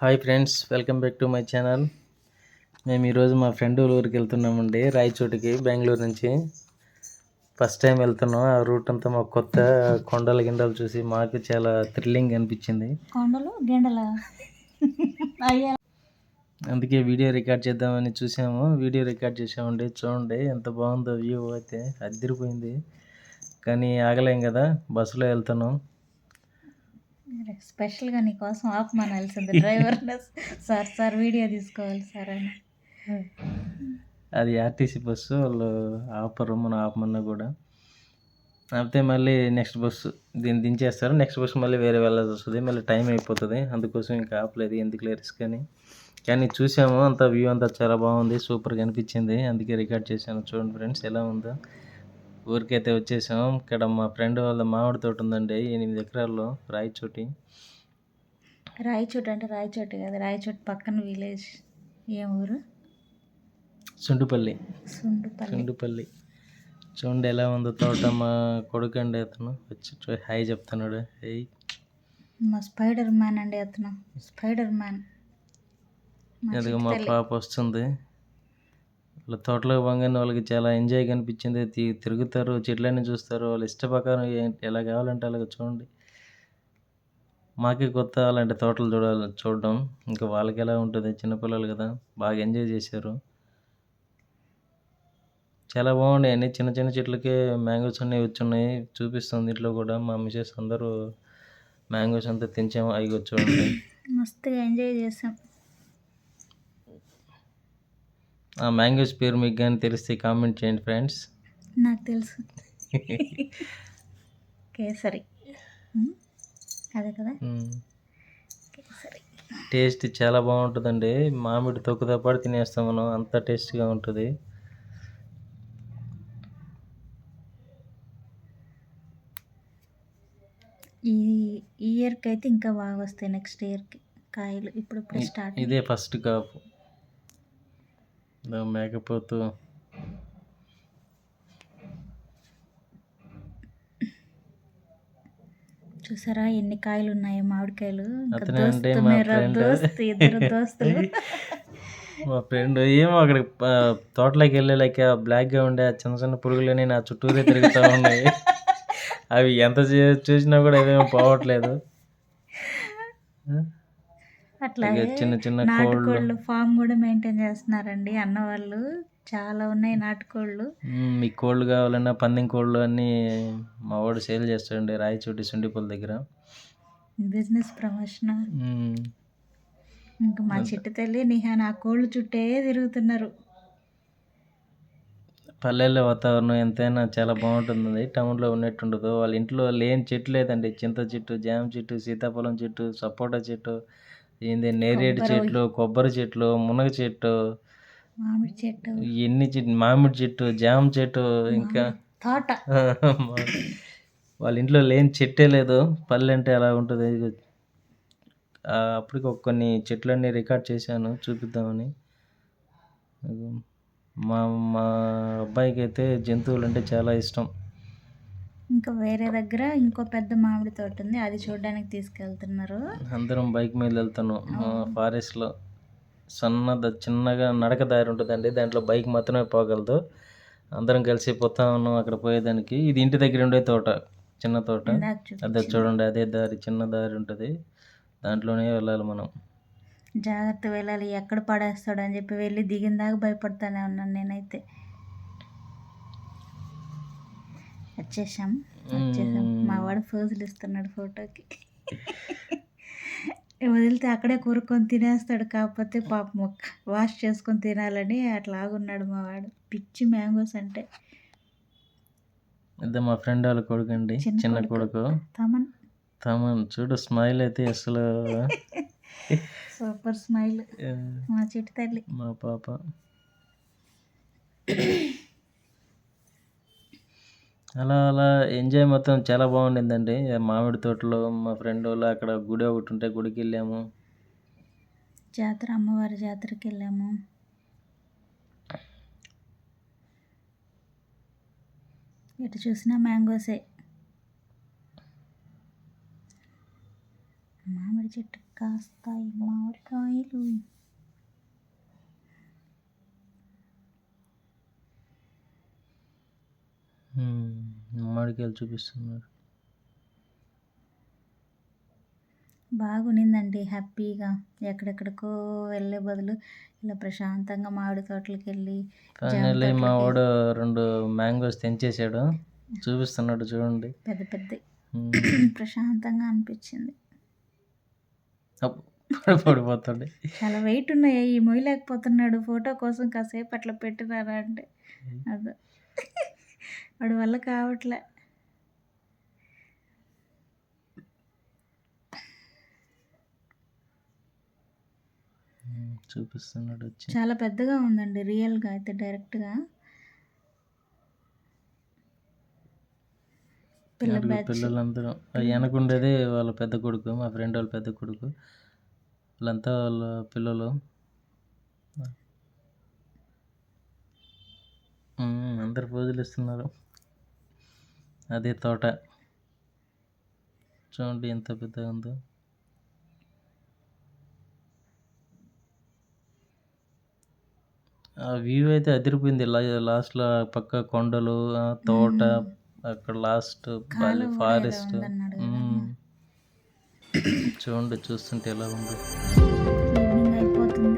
Hi friends, welcome back to my channel. మేము ఈరోజు మా ఫ్రెండ్ ఊరికి వెళ్తున్నామండి, రాయచోటికి, బెంగళూరు నుంచి. ఫస్ట్ టైం వెళ్తున్నాం. ఆ రూట్ అంతా మాకు కొత్త. కొండలు గిండలు చూసి మాకు చాలా థ్రిల్లింగ్ అనిపించింది. కొండలు గిండల అందుకే వీడియో రికార్డ్ చేద్దామని చూసాము. వీడియో రికార్డ్ చేసామండి. చూడండి ఎంత బాగుందో వ్యూ, అయితే అదిరిపోయింది. కానీ ఆగలేం కదా, బస్సులో వెళ్తున్నాం. స్పెషల్గా నీకోసం ఆపమనాల్సింది డ్రైవర్. సార్ వీడియో తీసుకోవాలి సార్ అని. అది ఆర్టీసీ బస్సు, వాళ్ళు ఆపరు మనం ఆపమన్నా కూడా. ఆపితే మళ్ళీ నెక్స్ట్ బస్సు దీన్ని దించేస్తారు. నెక్స్ట్ బస్సు మళ్ళీ వేరే వెళ్ళాల్సి వస్తుంది. మళ్ళీ టైం అయిపోతుంది. అందుకోసం ఇంకా ఆపలేదు, ఎందుకు రిస్క్ అని. కానీ చూసాము, అంత వ్యూ అంతా చాలా బాగుంది, సూపర్గా అనిపించింది. అందుకే రికార్డ్ చేశాను. చూడండి ఫ్రెండ్స్ ఎలా ఉందో. ఊరికైతే వచ్చేసాం. ఇక్కడ మా ఫ్రెండ్ వాళ్ళ మామిడి తోట ఉందండి, 8 ఎకరాల్లో, రాయచోటి. రాయచోటి అంటే రాయచోటి కదా, రాయచోటి పక్కన విలేజ్. ఏ ఊరు? సుండుపల్లి. సుండుపల్లి. చూడండి ఎలా ఉందో తోట. మా కొడుకు అండి అతను, వచ్చి హాయ్ చెప్తున్నాడు. హాయ్. మా స్పైడర్ మ్యాన్ అండి అతను, స్పైడర్ మ్యాన్. అదిగో మా పాప వస్తుంది. వాళ్ళ తోటలోకి పోగానే వాళ్ళకి చాలా ఎంజాయ్గా అనిపించింది. తిరుగుతారు, చెట్లన్నీ చూస్తారు, వాళ్ళ ఇష్ట ప్రకారం ఎలా కావాలంటే అలాగ. చూడండి, మాకే కొత్త అలాంటి తోటలు చూడడం. ఇంకా వాళ్ళకి ఎలా ఉంటుంది, చిన్నపిల్లలు కదా, బాగా ఎంజాయ్ చేశారు. చాలా బాగున్నాయి. అన్ని చిన్న చిన్న చెట్లకే మ్యాంగోస్ అన్నీ వచ్చున్నాయి. చూపిస్తుంది ఇంట్లో కూడా. మా మిసెస్ అందరూ మ్యాంగోస్ అంతా తించాము. అవి చూడండి, మస్తుగా ఎంజాయ్ చేసాం. ఆ మ్యాంగోస్ పేరు మీకు కానీ తెలిస్తే కామెంట్ చేయండి ఫ్రెండ్స్. నాకు తెలుసు, కేసరి. అదే కదా, కేసరి. టేస్ట్ చాలా బాగుంటుందండి. మామిడి తొక్కుతో పాటు తినేస్తాం మనం, అంత టేస్ట్గా ఉంటుంది. ఈ ఇయర్కి అయితే ఇంకా బాగా వస్తాయి, నెక్స్ట్ ఇయర్కి కాయలు. ఇప్పుడు స్టార్ట్. ఇదే ఫస్ట్ కాపు. మేకపోతూ చూసారా ఎన్ని కాయలు ఉన్నాయో, మామిడికాయలు. అతనంటే మా ఫ్రెండ్. ఇద్దరు దోస్తులు. మా ఫ్రెండ్ ఏమో అక్కడ తోటలోకి వెళ్ళలేక బ్లాక్గా ఉండే ఆ చిన్న చిన్న పురుగులని నా చుట్టూరే తిరుగుతూ ఉన్నాయి. అవి ఎంత చూసినా కూడా అవేమో పోవట్లేదు. అట్లాగే చిన్న చిన్న నాటుకోళ్ళు ఫామ్ కూడా మెయింటైన్ చేస్తున్నారండి అన్న వాళ్ళు. చాలా ఉన్నాయి నాటుకోళ్ళు. మీ కోళ్ళు కావాలన్నా పందెం కోళ్ళు అన్నీ మా వాడు సేల్ చేస్తాడండి, రాయచోటి సుండిపల్లి దగ్గర. Business promotion. ఇంకా మా చిట్టు తల్లి నిహాన్ ఆ కోళ్ళు చుట్టే తిరుగుతున్నారు. పల్లెల్లో వాతావరణం ఎంతైనా చాలా బాగుంటుంది, టౌన్లో ఉన్నట్టు ఉండదు. వాళ్ళ ఇంట్లో లేని చెట్టు లేదండి. చింత చెట్టు, జామ చెట్టు, సీతాఫలం చెట్టు, సపోటా చెట్టు, నేరేడు చెట్లు, కొబ్బరి చెట్లు, మునగ చెట్టు, మామిడి చెట్టు, ఎన్ని చెట్టు, మామిడి చెట్టు, జామ చెట్టు, ఇంకా తోట. వాళ్ళ ఇంట్లో లేని చెట్టే లేదు. పల్లె అంటే అలా ఉంటుంది. అప్పటికి కొన్ని చెట్లన్నీ రికార్డ్ చేశాను, చూపిద్దామని. మా మా అబ్బాయికి అయితే జంతువులు అంటే చాలా ఇష్టం. ఇంకా వేరే దగ్గర ఇంకో పెద్ద మామిడి తోట ఉంది, అది చూడడానికి తీసుకెళ్తున్నారు. అందరం బైక్ మీద వెళ్తాను. ఫారెస్ట్లో చిన్నగా నడక దారి ఉంటుందండి, దాంట్లో బైక్ మాత్రమే పోగలదు. అందరం కలిసి పోతా ఉన్నాం అక్కడ పోయేదానికి. ఇది ఇంటి దగ్గర ఉండే తోట, చిన్న తోట. అదే చూడండి, అదే దారి, చిన్న దారి ఉంటుంది, దాంట్లోనే వెళ్ళాలి మనం. జాగ్రత్త వెళ్ళాలి, ఎక్కడ పడేస్తాడు అని చెప్పి వెళ్ళి దిగిన దాకా భయపడతానే ఉన్నాను నేనైతే. వచ్చేసాం. మా వాడు ఫోజులు ఇస్తున్నాడు ఫోటోకి. వదిలితే అక్కడే కూరుకొని తినేస్తాడు, కాకపోతే పాపం వాష్ చేసుకొని తినాలని అట్లా ఆగున్నాడు మా వాడు. పిచ్చి మ్యాంగోస్ అంటే. అదే మా ఫ్రెండ్ వాళ్ళ కొడుకు అండి, చిన్న కొడుకు తమన్. చూడు స్మైల్ అయితే అసలు సూపర్ స్మైల్. మా చిట్టి తల్లి, మా పాప. అలా అలా ఎంజాయ్ మొత్తం చాలా బాగుండిందండి. మామిడి తోటలో మా ఫ్రెండ్ వాళ్ళు అక్కడ గుడి ఒకటి ఉంటే గుడికి వెళ్ళాము. జాతర, అమ్మవారి జాతరకి వెళ్ళాము. ఎటు చూసినా మ్యాంగోసే. మామిడి చెట్టు కాస్తాయి మామిడికాయలు. మామిడికాయలు చూపిస్తున్నారు. బాగునిందండి హ్యాపీగా. ఎక్కడెక్కడికో వెళ్ళే బదులు ఇలా ప్రశాంతంగా మామిడి తోటలకి వెళ్ళి ఫైనల్లీ మా వాడు 2 మ్యాంగోస్ తెంచేసాడు, చూపిస్తున్నాడు చూడండి. పెద్ద పెద్ద ప్రశాంతంగా అనిపించింది. పడిపోతాడు. చాలా వెయిట్ ఉన్నాయి, ఈ మొయ్యలేకపోతున్నాడు. ఫోటో కోసం కాసేపు అట్లా పెట్టినారా అంటే అదే వాడి వల్ల కావట్లే. చూపిస్తున్నాడు వచ్చి. చాలా పెద్దగా ఉందండి రియల్గా అయితే. డైరెక్ట్గా పిల్లలందరూ వెనకుండేది వాళ్ళ పెద్ద కొడుకు, మా ఫ్రెండ్ వాళ్ళ పెద్ద కొడుకు, వాళ్ళంతా వాళ్ళ పిల్లలు. అందరు పూజలు ఇస్తున్నారు. అదే తోట చూడండి ఎంత పెద్దగా ఉందో. ఆ వ్యూ అయితే అదిరిపోయింది. లాస్ట్లో పక్క కొండలు, తోట, అక్కడ లాస్ట్ ఫారెస్ట్. చూడండి చూస్తుంటే ఎలా ఉంది. ఈవినింగ్ అయిపోతుంది.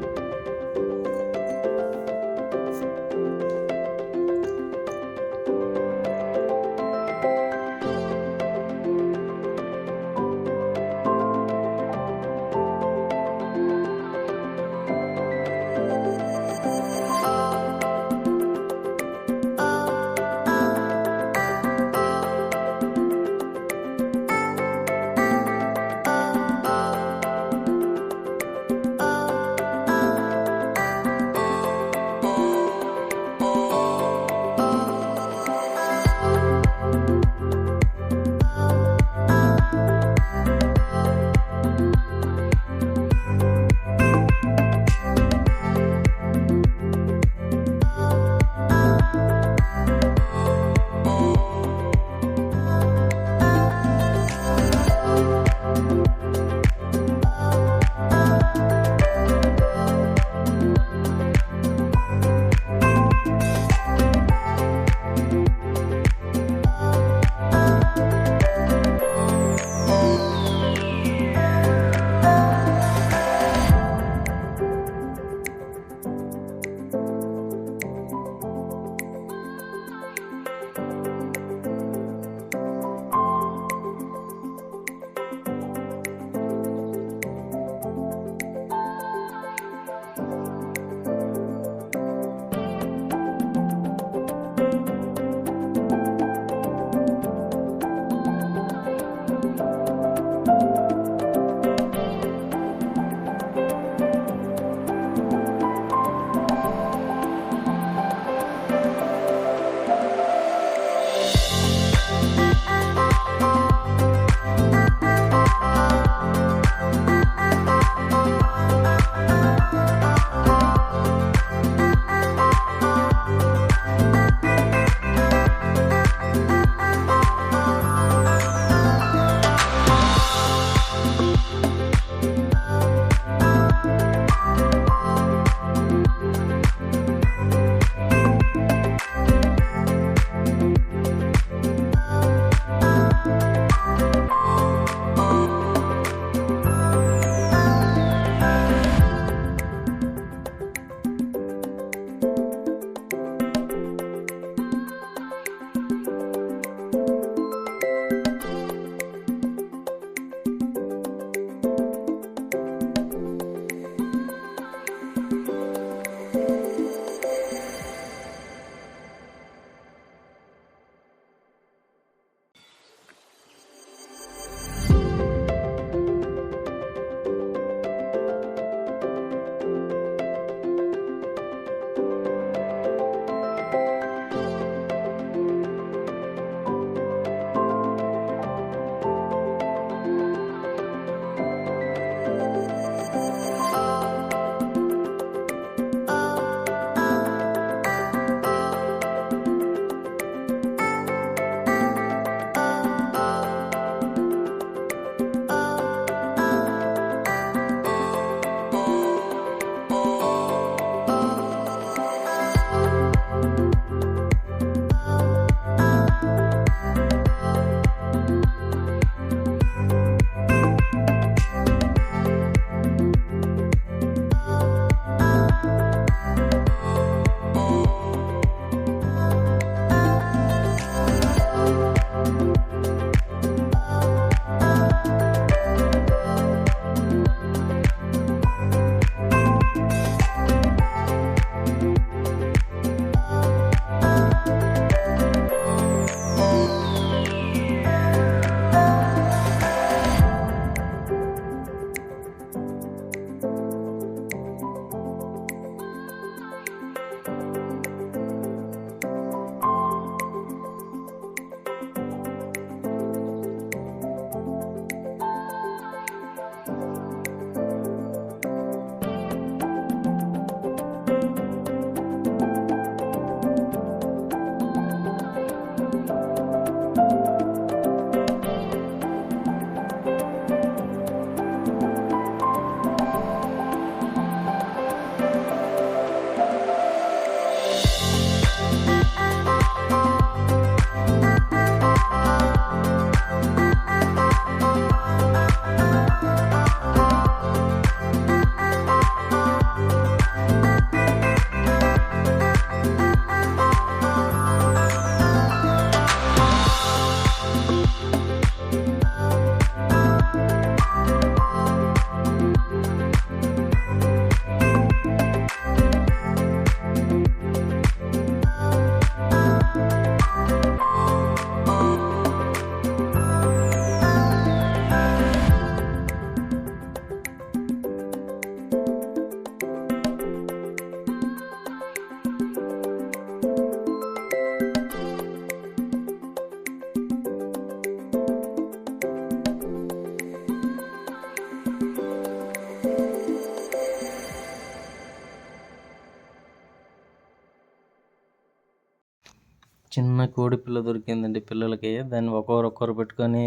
చిన్న కోడి పిల్ల దొరికిందండి పిల్లలకి. దాన్ని ఒక్కొక్కరు పెట్టుకొని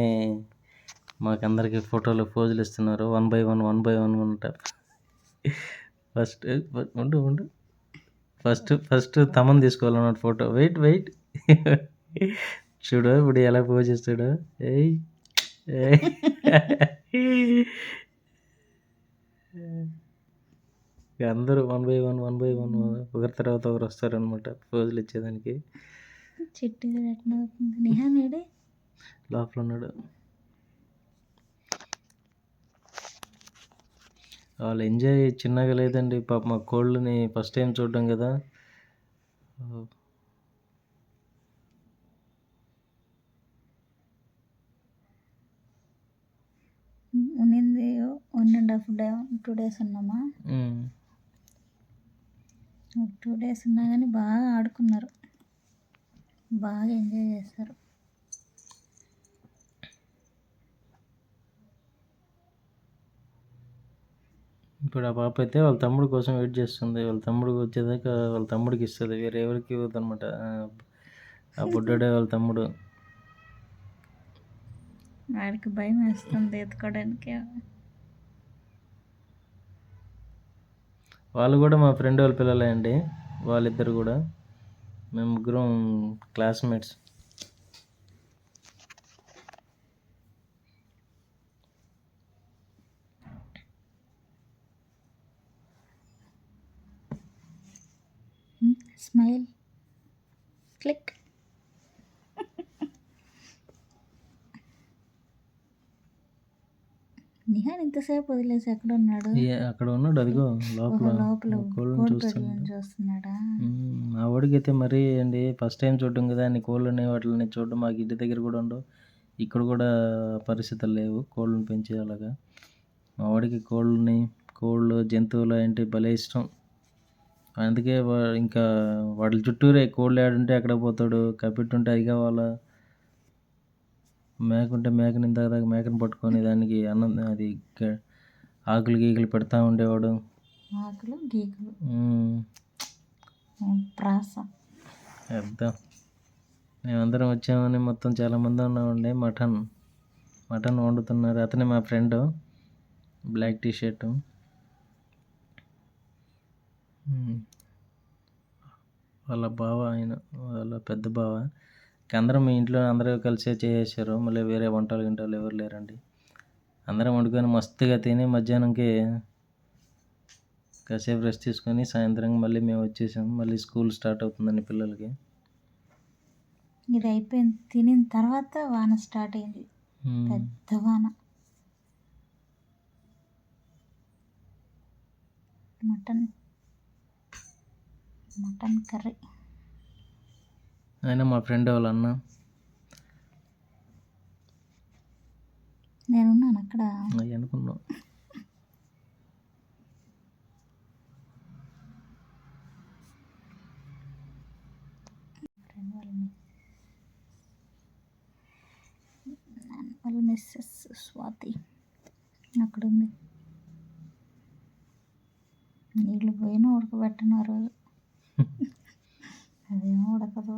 మాకందరికి ఫోటోలు పోజులు ఇస్తున్నారు. 1 బై 1 1 బై 1 అంట. ఫస్ట్ ఉండు. ఫస్ట్ తమన్ తీసుకోవాలన్నమాట ఫోటో. వెయిట్. చూడు ఇప్పుడు ఎలా పోజ్ ఇస్తాడు. ఏయ్ ఇక అందరూ 1 బై 1 ఒకరి తర్వాత ఒకరు వస్తారనమాట పోజులు ఇచ్చేదానికి. చిట్టి ఎట్లా అవుతుంది నిహాన్ ఏడే లోపల ఉన్నాడు. వాళ్ళు ఎంజాయ్ చిన్నగా లేదండి పాప. మా కోళ్ళని ఫస్ట్ టైం చూడడం కదా. ఉన్నింది 1.5 డే 2 days ఉన్నామా. 2 days ఉన్నా కానీ బాగా ఆడుకున్నారు, బాగా ఎంజాయ్ చేస్తారు. ఇప్పుడు ఆ పాప అయితే వాళ్ళ తమ్ముడు కోసం వెయిట్ చేస్తుంది. వాళ్ళ తమ్ముడు వచ్చేదాకా వాళ్ళ తమ్ముడికి ఇస్తుంది, వేరే ఎవరికి ఇవ్వదు అనమాట. ఆ బుడ్డోడే వాళ్ళ తమ్ముడు. వాడికి భయం వేస్తుంది ఎత్తుకోవడానికి. వాళ్ళు కూడా మా ఫ్రెండ్ వాళ్ళ పిల్లలే అండి. వాళ్ళిద్దరు కూడా మేము ముగ్గురం క్లాస్మేట్స్. Smile click. నిహాన్ ఇంతసేపు వదిలేసి ఎక్కడ ఉన్నాడు? అక్కడ ఉన్నాడు, అదిగో లోపల కోళ్ళని చూస్తున్నాడా? మా వాడికి అయితే మరీ అండి ఫస్ట్ టైం చూడడం కదా. అన్ని కోళ్ళని వాటిని చూడడం మాకు ఇంటి దగ్గర కూడా ఉండవు, ఇక్కడ కూడా పరిస్థితులు లేవు కోళ్ళని పెంచే అలాగా. మా వాడికి కోళ్ళు జంతువులు అంటే భలే ఇష్టం. అందుకే ఇంకా వాటి చుట్టూరే కోళ్ళు ఆడుంటే అక్కడ పోతాడు, కప్పెట్టుంటే అది కావాలా, మేకుంటే మేకని ఇందాక మేకని పట్టుకొని దానికి అన్నం అది ఆకులు గీకులు పెడతా ఉండేవాడు. ఆకులు గీకులు ప్రాస. అర్థం. మేమందరం వచ్చామని మొత్తం చాలామంది ఉన్నామండి. మటన్ వండుతున్నారు. అతనే మా ఫ్రెండ్, బ్లాక్ టీ షర్టు. వాళ్ళ బావ, వాళ్ళ పెద్ద బావ. అందరం మీ ఇంట్లో అందరూ కలిసే చేసేసారు. మళ్ళీ వేరే వంటలు ఎవరు లేరండి. అందరం వండుకొని మస్తుగా తిని మధ్యాహ్నంకి కాసేపు రెస్ట్ తీసుకొని సాయంత్రం మళ్ళీ మేము వచ్చేసాము. మళ్ళీ స్కూల్ స్టార్ట్ అవుతుందండి పిల్లలకి. ఇది అయిపోయింది, తినిన తర్వాత వాన స్టార్ట్ అయింది, పెద్ద వాన. Mutton curry. ఆయన మా ఫ్రెండ్ వాళ్ళ అన్న. నేనున్నాను అక్కడ అనుకున్నాం. వాళ్ళ మిస్సెస్ స్వాతి అక్కడ ఉంది. నీళ్ళు పోయినా ఉడకబెట్టను ఆ రోజు. అదేమో ఉడకదు.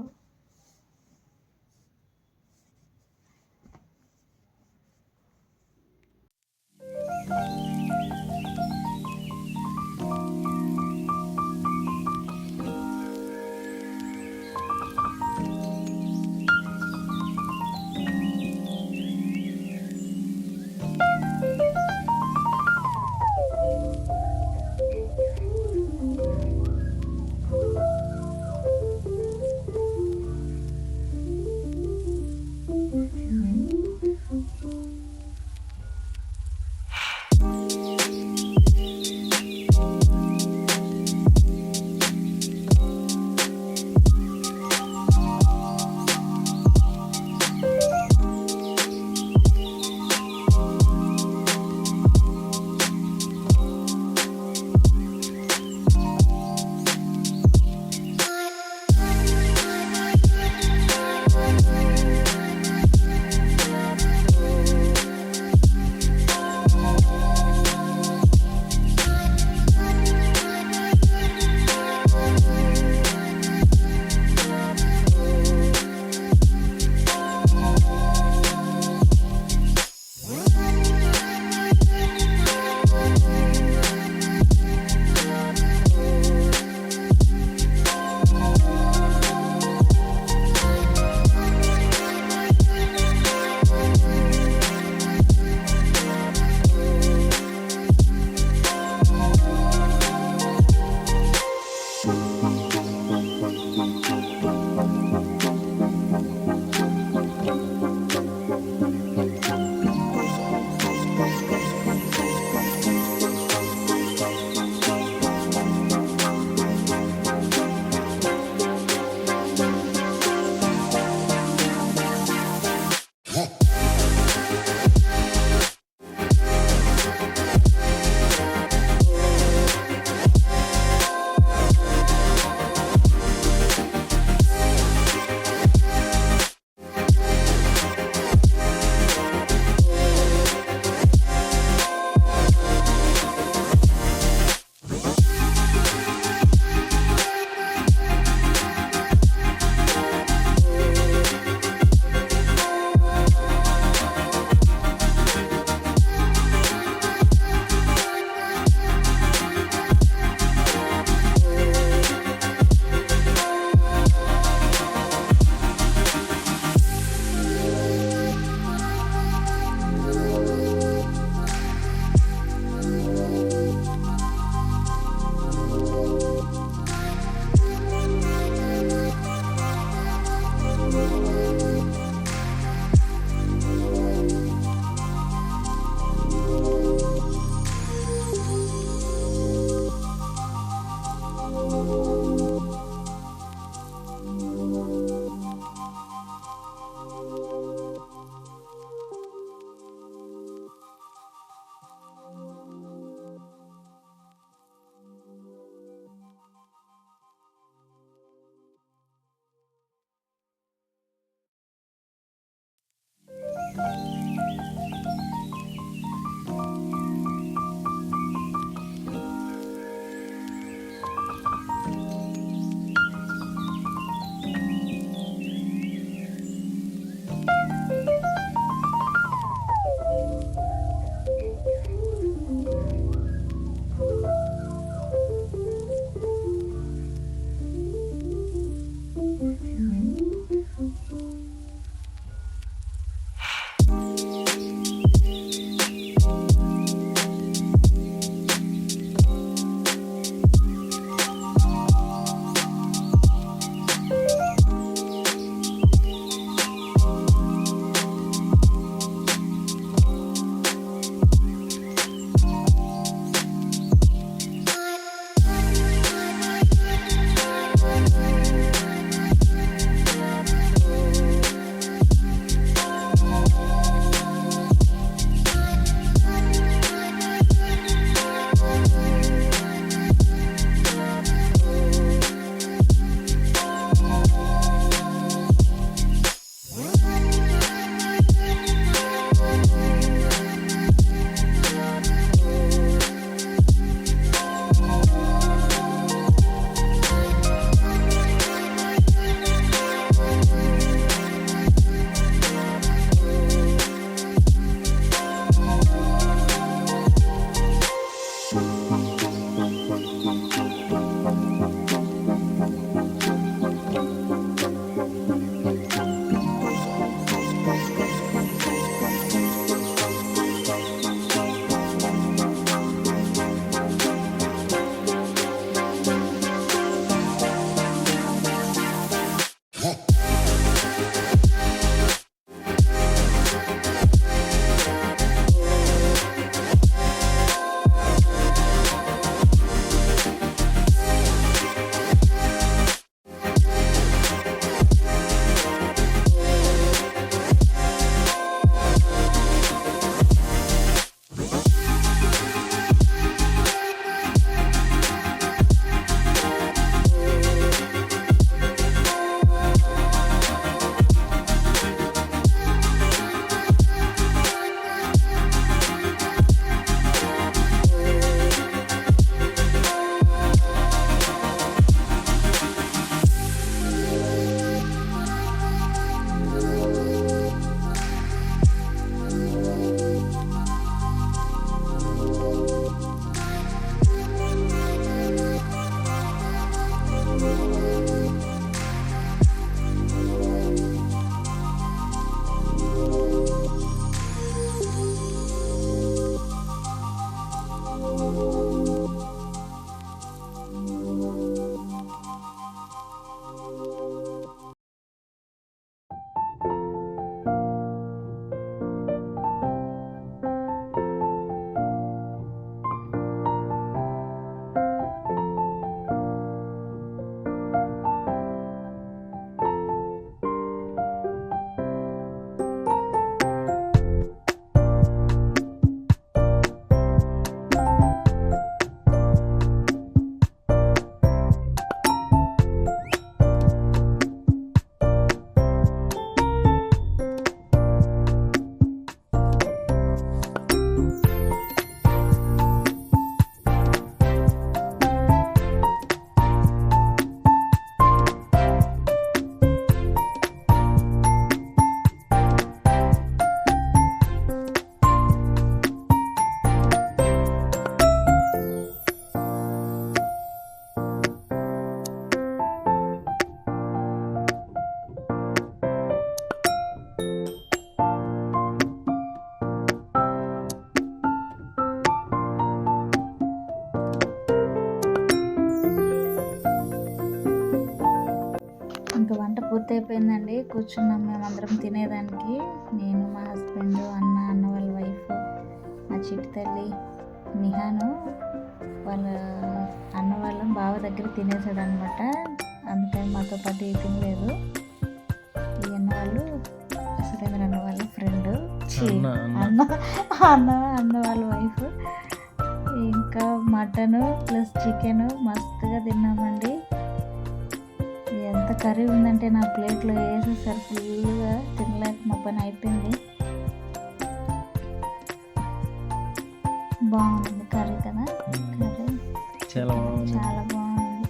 అయిపోయిందండి, కూర్చున్నాం మేమందరం తినేదానికి. నేను, మా హస్బెండ్, అన్న వాళ్ళ వైఫ్, మా చిట్టి తల్లి నిహాను వాళ్ళ అన్న వాళ్ళ బావ దగ్గర తినేసాడు అనమాట. అందుకని మాతో పాటు తినలేదు. ఈ అన్న వాళ్ళు సురేంద్ర అన్న వాళ్ళ ఫ్రెండ్, అన్న వాళ్ళ వైఫ్. ఇంకా మటను ప్లస్ చికెన్ మస్తుగా తిన్నామండి. ఎంత కర్రీ ఉందంటే నా ప్లేట్లో వేసేసరి ఫుల్గా తినలేక మా పని అయిపోయింది. బాగుంది కర్రీ కదా, కర్రీ చాలా బాగుంది.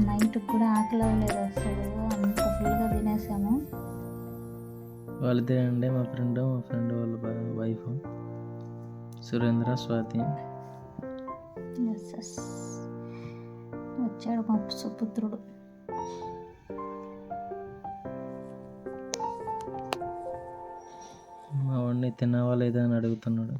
నైట్ కూడా ఆకలి అవ్వలేదు అసలు, అంత ఫుల్గా తినేసాము. వాళ్ళిద్దరే అండి, మా ఫ్రెండ్ వాళ్ళ వైఫ్ సురేంద్ర, స్వాతి. వచ్చాడు మా సుపుత్రుడు. మా వాడిని తిన్నావా లేదా అని అడుగుతున్నాడు.